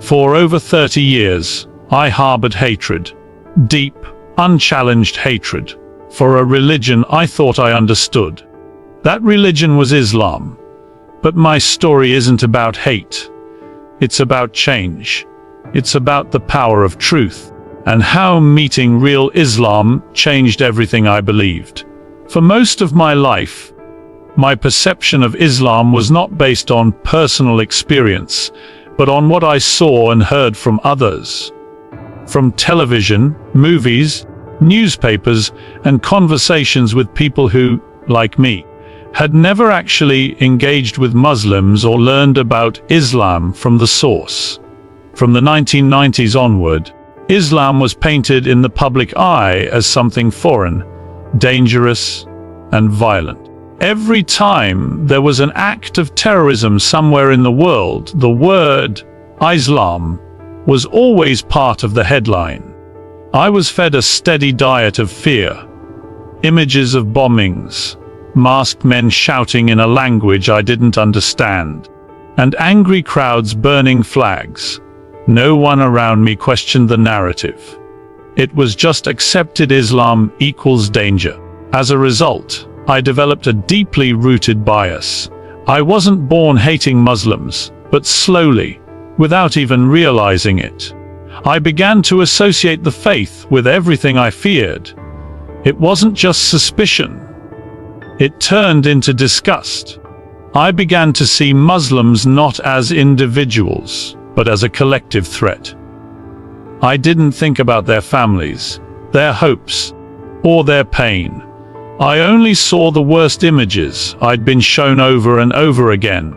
For over 30 years, I harbored hatred, deep, unchallenged hatred, for a religion I thought I understood. That religion was Islam. But my story isn't about hate. It's about change. It's about the power of truth, and how meeting real Islam changed everything I believed. For most of my life, my perception of Islam was not based on personal experience, but on what I saw and heard from others. From television, movies, newspapers, and conversations with people who, like me, had never actually engaged with Muslims or learned about Islam from the source. From the 1990s onward, Islam was painted in the public eye as something foreign, dangerous, and violent. Every time there was an act of terrorism somewhere in the world, the word Islam was always part of the headline. I was fed a steady diet of fear. Images of bombings, masked men shouting in a language I didn't understand, and angry crowds burning flags. No one around me questioned the narrative. It was just accepted Islam equals danger. As a result, I developed a deeply rooted bias. I wasn't born hating Muslims, but slowly, without even realizing it, I began to associate the faith with everything I feared. It wasn't just suspicion. It turned into disgust. I began to see Muslims not as individuals, but as a collective threat. I didn't think about their families, their hopes, or their pain. I only saw the worst images I'd been shown over and over again.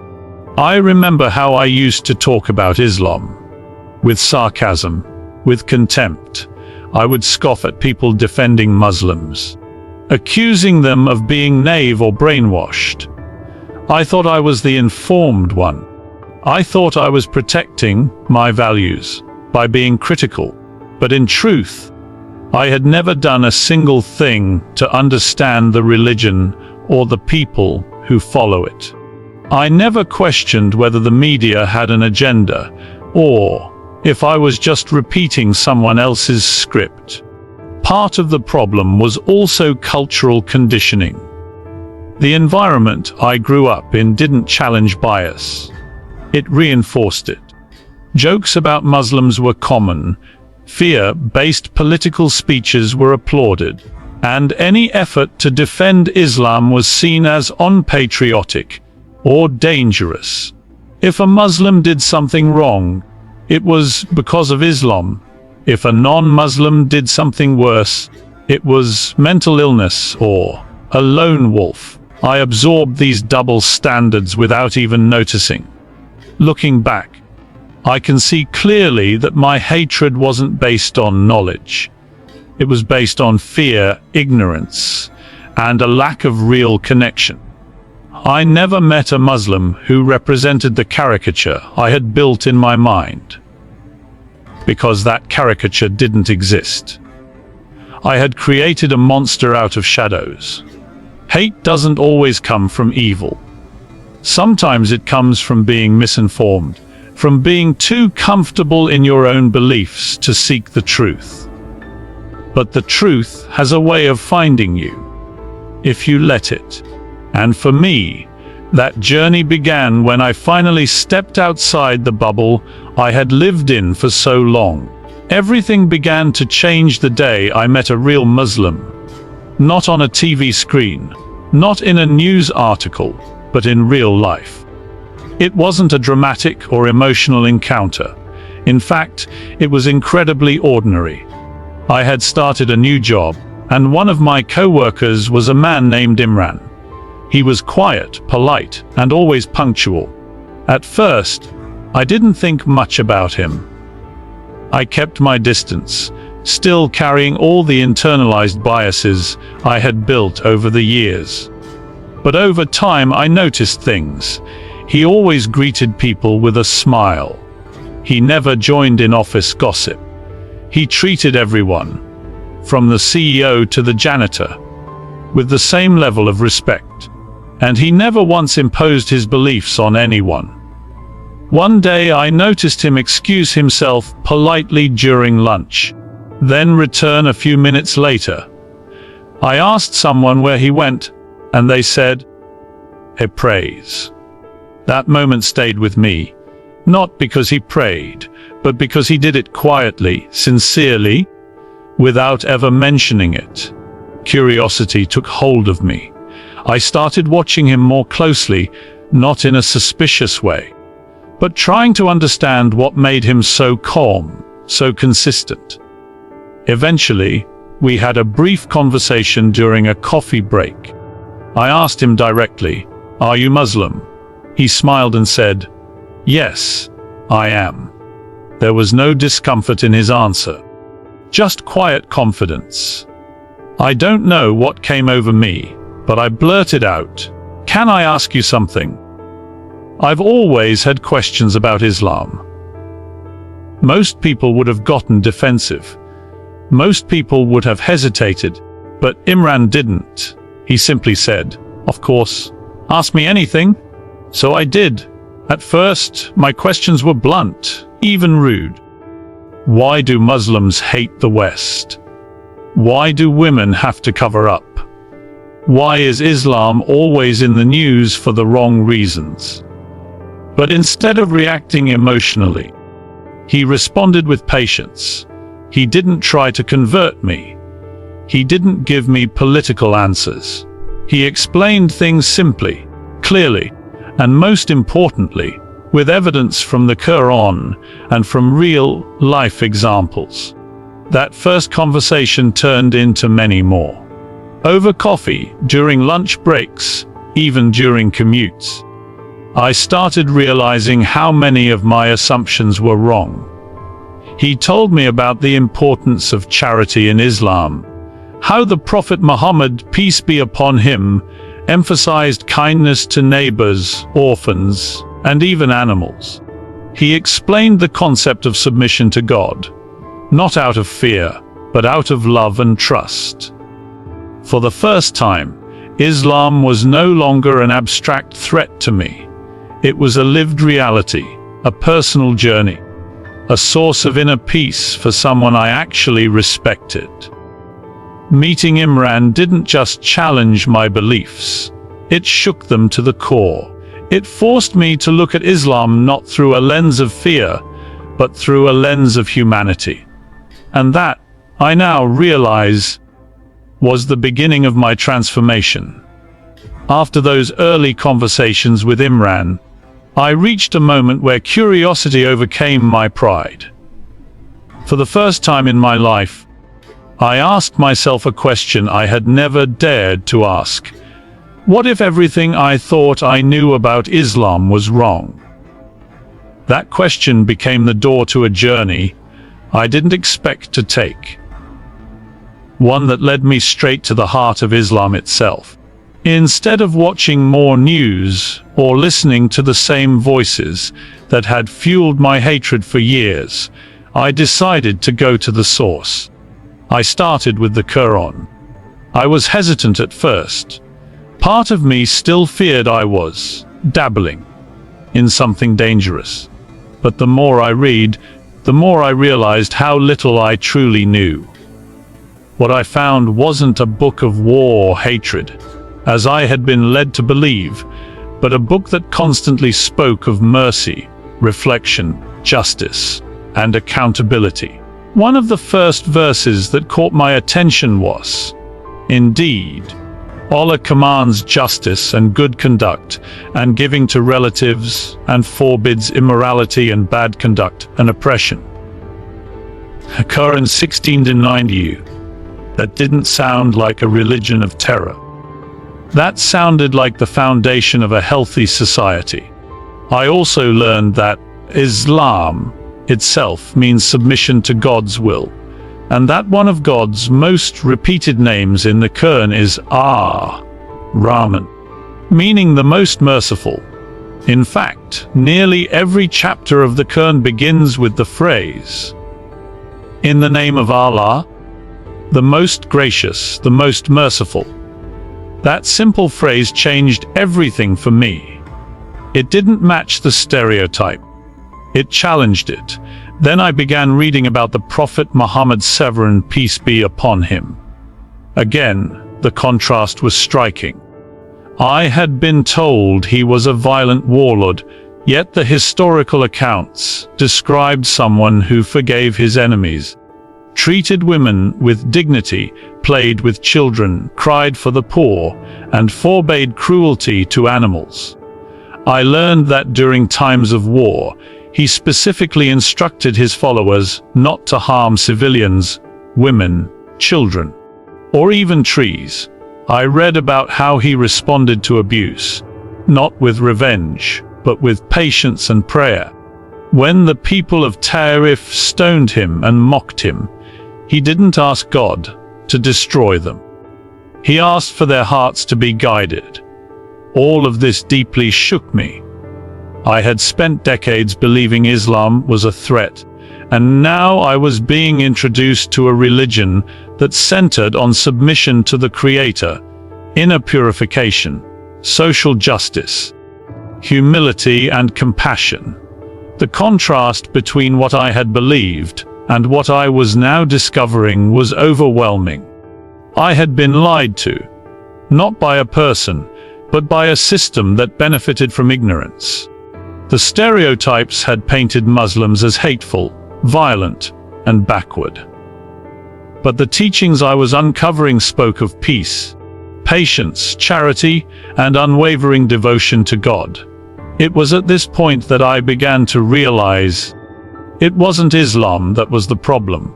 I remember how I used to talk about Islam. With sarcasm, with contempt. I would scoff at people defending Muslims, accusing them of being naive or brainwashed. I thought I was the informed one. I thought I was protecting my values by being critical. But in truth, I had never done a single thing to understand the religion or the people who follow it. I never questioned whether the media had an agenda, or if I was just repeating someone else's script. Part of the problem was also cultural conditioning. The environment I grew up in didn't challenge bias. It reinforced it. Jokes about Muslims were common. Fear-based political speeches were applauded, and any effort to defend Islam was seen as unpatriotic or dangerous. If a Muslim did something wrong, it was because of Islam. If a non-Muslim did something worse, it was mental illness or a lone wolf. I absorbed these double standards without even noticing. Looking back, I can see clearly that my hatred wasn't based on knowledge. It was based on fear, ignorance, and a lack of real connection. I never met a Muslim who represented the caricature I had built in my mind, because that caricature didn't exist. I had created a monster out of shadows. Hate doesn't always come from evil. Sometimes it comes from being misinformed, from being too comfortable in your own beliefs to seek the truth. But the truth has a way of finding you, if you let it. And for me, that journey began when I finally stepped outside the bubble I had lived in for so long. Everything began to change the day I met a real Muslim. Not on a TV screen, not in a news article, but in real life. It wasn't a dramatic or emotional encounter. In fact, it was incredibly ordinary. I had started a new job, and one of my co-workers was a man named Imran. He was quiet, polite, and always punctual. At first, I didn't think much about him. I kept my distance, still carrying all the internalized biases I had built over the years. But over time, I noticed things. He always greeted people with a smile. He never joined in office gossip. He treated everyone, from the CEO to the janitor, with the same level of respect. And he never once imposed his beliefs on anyone. One day I noticed him excuse himself politely during lunch, then return a few minutes later. I asked someone where he went, and they said, "He prays." That moment stayed with me, not because he prayed, but because he did it quietly, sincerely, without ever mentioning it. Curiosity took hold of me. I started watching him more closely, not in a suspicious way, but trying to understand what made him so calm, so consistent. Eventually, we had a brief conversation during a coffee break. I asked him directly, "Are you Muslim?" He smiled and said, "Yes, I am." There was no discomfort in his answer, just quiet confidence. I don't know what came over me, but I blurted out, "Can I ask you something?" I've always had questions about Islam. Most people would have gotten defensive. Most people would have hesitated, but Imran didn't. He simply said, "Of course, ask me anything." So I did. At first, my questions were blunt, even rude. Why do Muslims hate the West? Why do women have to cover up? Why is Islam always in the news for the wrong reasons? But instead of reacting emotionally, he responded with patience. He didn't try to convert me. He didn't give me political answers. He explained things simply, clearly, and most importantly, with evidence from the Quran and from real-life examples. That first conversation turned into many more. Over coffee, during lunch breaks, even during commutes. I started realizing how many of my assumptions were wrong. He told me about the importance of charity in Islam, how the Prophet Muhammad, peace be upon him, emphasized kindness to neighbors, orphans, and even animals. He explained the concept of submission to God, not out of fear, but out of love and trust. For the first time, Islam was no longer an abstract threat to me. It was a lived reality, a personal journey, a source of inner peace for someone I actually respected. Meeting Imran didn't just challenge my beliefs, it shook them to the core. It forced me to look at Islam not through a lens of fear, but through a lens of humanity. And that, I now realize, was the beginning of my transformation. After those early conversations with Imran, I reached a moment where curiosity overcame my pride. For the first time in my life, I asked myself a question I had never dared to ask. What if everything I thought I knew about Islam was wrong? That question became the door to a journey I didn't expect to take. One that led me straight to the heart of Islam itself. Instead of watching more news or listening to the same voices that had fueled my hatred for years, I decided to go to the source. I started with the Quran. I was hesitant at first. Part of me still feared I was dabbling in something dangerous. But the more I read, the more I realized how little I truly knew. What I found wasn't a book of war or hatred, as I had been led to believe, but a book that constantly spoke of mercy, reflection, justice, and accountability. One of the first verses that caught my attention was, "Indeed, Allah commands justice and good conduct and giving to relatives and forbids immorality and bad conduct and oppression." Quran 16:90. That didn't sound like a religion of terror. That sounded like the foundation of a healthy society. I also learned that Islam itself means submission to God's will, and that one of God's most repeated names in the Quran is Rahman, meaning the most merciful. In fact, nearly every chapter of the Quran begins with the phrase, "In the name of Allah, the most gracious, the most merciful." That simple phrase changed everything for me. It didn't match the stereotype. It challenged it. Then I began reading about the Prophet Muhammad, sovereign peace be upon him. Again, the contrast was striking. I had been told he was a violent warlord, yet the historical accounts described someone who forgave his enemies, treated women with dignity, played with children, cried for the poor, and forbade cruelty to animals. I learned that during times of war, he specifically instructed his followers not to harm civilians, women, children, or even trees. I read about how he responded to abuse, not with revenge, but with patience and prayer. When the people of Taif stoned him and mocked him, he didn't ask God to destroy them. He asked for their hearts to be guided. All of this deeply shook me. I had spent decades believing Islam was a threat, and now I was being introduced to a religion that centered on submission to the Creator, inner purification, social justice, humility and compassion. The contrast between what I had believed and what I was now discovering was overwhelming. I had been lied to, not by a person, but by a system that benefited from ignorance. The stereotypes had painted Muslims as hateful, violent, and backward. But the teachings I was uncovering spoke of peace, patience, charity, and unwavering devotion to God. It was at this point that I began to realize it wasn't Islam that was the problem.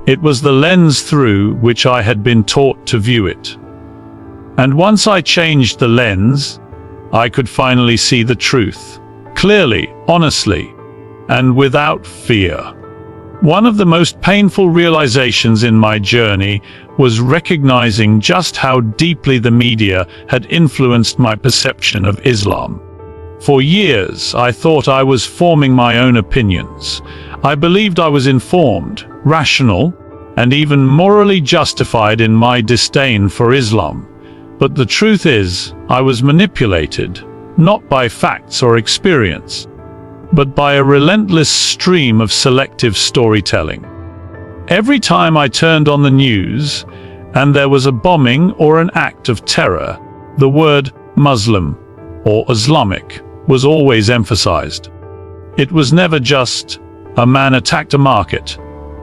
It was the lens through which I had been taught to view it. And once I changed the lens, I could finally see the truth, clearly, honestly, and without fear. One of the most painful realizations in my journey was recognizing just how deeply the media had influenced my perception of Islam. For years, I thought I was forming my own opinions. I believed I was informed, rational, and even morally justified in my disdain for Islam. But the truth is, I was manipulated, not by facts or experience, but by a relentless stream of selective storytelling. Every time I turned on the news, and there was a bombing or an act of terror, the word Muslim or Islamic was always emphasized. It was never just a man attacked a market.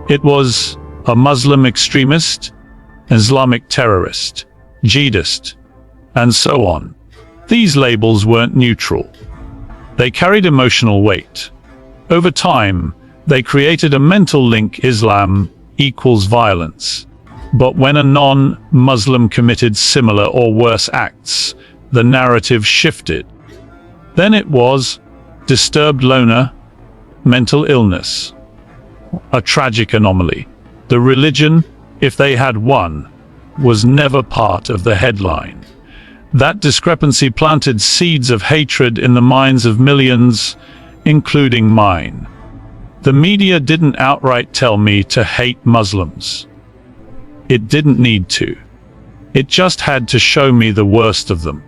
It was a Muslim extremist, Islamic terrorist, jihadist, and so on. These labels weren't neutral. They carried emotional weight. Over time, they created a mental link: Islam equals violence. But when a non-Muslim committed similar or worse acts, the narrative shifted. Then it was disturbed loner, mental illness, a tragic anomaly. The religion, if they had one, was never part of the headline. That discrepancy planted seeds of hatred in the minds of millions, including mine. The media didn't outright tell me to hate Muslims. It didn't need to. It just had to show me the worst of them,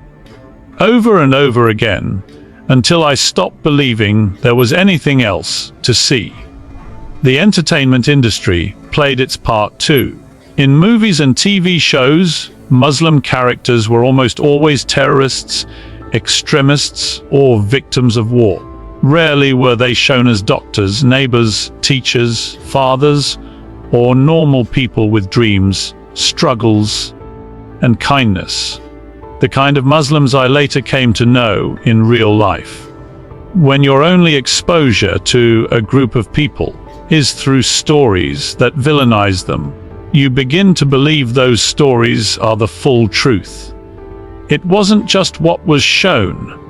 over and over again, until I stopped believing there was anything else to see. The entertainment industry played its part too. In movies and TV shows, Muslim characters were almost always terrorists, extremists, or victims of war. Rarely were they shown as doctors, neighbors, teachers, fathers, or normal people with dreams, struggles, and kindness. The kind of Muslims I later came to know in real life. When your only exposure to a group of people is through stories that villainize them, you begin to believe those stories are the full truth. It wasn't just what was shown,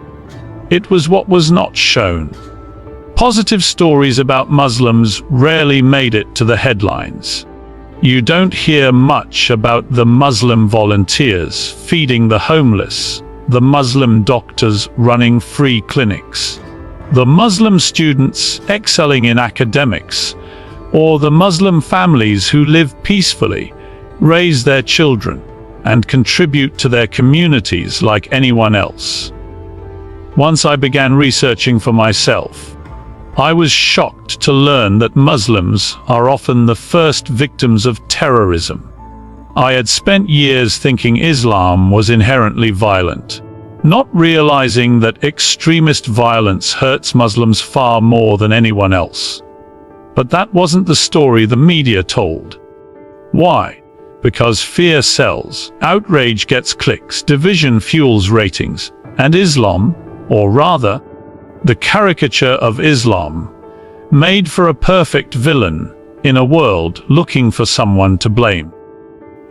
it was what was not shown. Positive stories about Muslims rarely made it to the headlines. You don't hear much about the Muslim volunteers feeding the homeless, the Muslim doctors running free clinics, the Muslim students excelling in academics, or the Muslim families who live peacefully, raise their children, and contribute to their communities like anyone else. Once I began researching for myself, I was shocked to learn that Muslims are often the first victims of terrorism. I had spent years thinking Islam was inherently violent, not realizing that extremist violence hurts Muslims far more than anyone else. But that wasn't the story the media told. Why? Because fear sells, outrage gets clicks, division fuels ratings, and Islam, or rather, the caricature of Islam, made for a perfect villain in a world looking for someone to blame.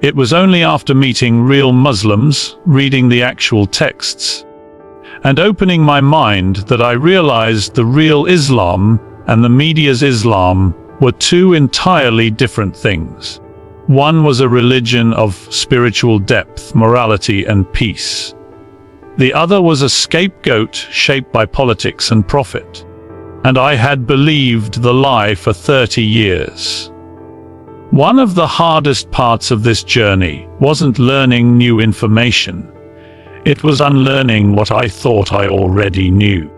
It was only after meeting real Muslims, reading the actual texts, and opening my mind that I realized the real Islam and the media's Islam were two entirely different things. One was a religion of spiritual depth, morality, and peace. The other was a scapegoat shaped by politics and profit. And I had believed the lie for 30 years. One of the hardest parts of this journey wasn't learning new information. It was unlearning what I thought I already knew.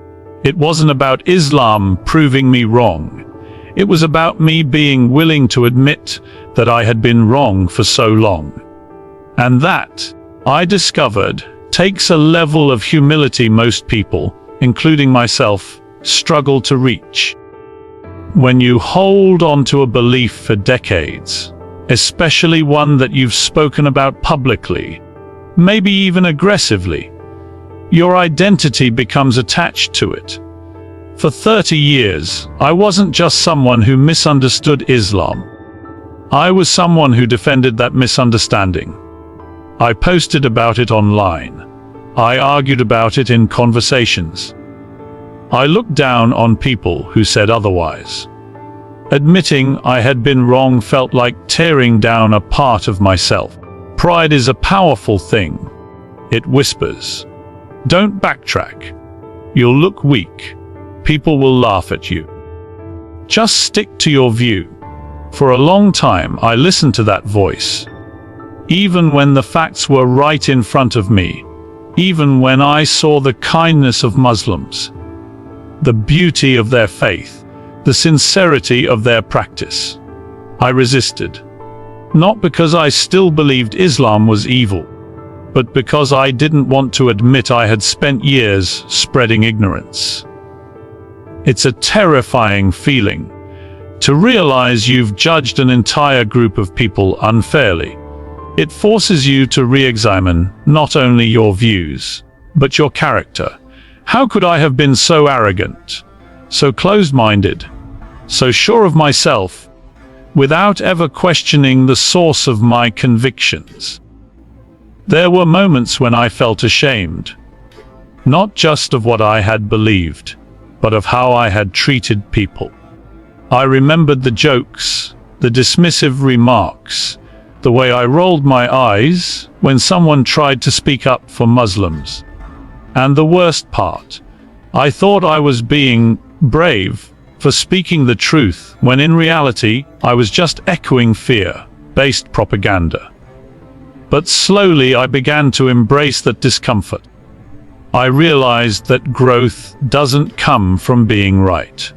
It wasn't about Islam proving me wrong. It was about me being willing to admit that I had been wrong for so long. And that, I discovered, takes a level of humility most people, including myself, struggle to reach. When you hold on to a belief for decades, especially one that you've spoken about publicly, maybe even aggressively, your identity becomes attached to it. For 30 years, I wasn't just someone who misunderstood Islam. I was someone who defended that misunderstanding. I posted about it online. I argued about it in conversations. I looked down on people who said otherwise. Admitting I had been wrong felt like tearing down a part of myself. Pride is a powerful thing. It whispers, "Don't backtrack. You'll look weak. People will laugh at you. Just stick to your view." For a long time, I listened to that voice. Even when the facts were right in front of me. Even when I saw the kindness of Muslims, the beauty of their faith, the sincerity of their practice. I resisted. Not because I still believed Islam was evil, but because I didn't want to admit I had spent years spreading ignorance. It's a terrifying feeling to realize you've judged an entire group of people unfairly. It forces you to re-examine not only your views, but your character. How could I have been so arrogant, so closed-minded, so sure of myself, without ever questioning the source of my convictions? There were moments when I felt ashamed, not just of what I had believed, but of how I had treated people. I remembered the jokes, the dismissive remarks, the way I rolled my eyes when someone tried to speak up for Muslims. And the worst part, I thought I was being brave for speaking the truth, when in reality, I was just echoing fear-based propaganda. But slowly I began to embrace that discomfort. I realized that growth doesn't come from being right.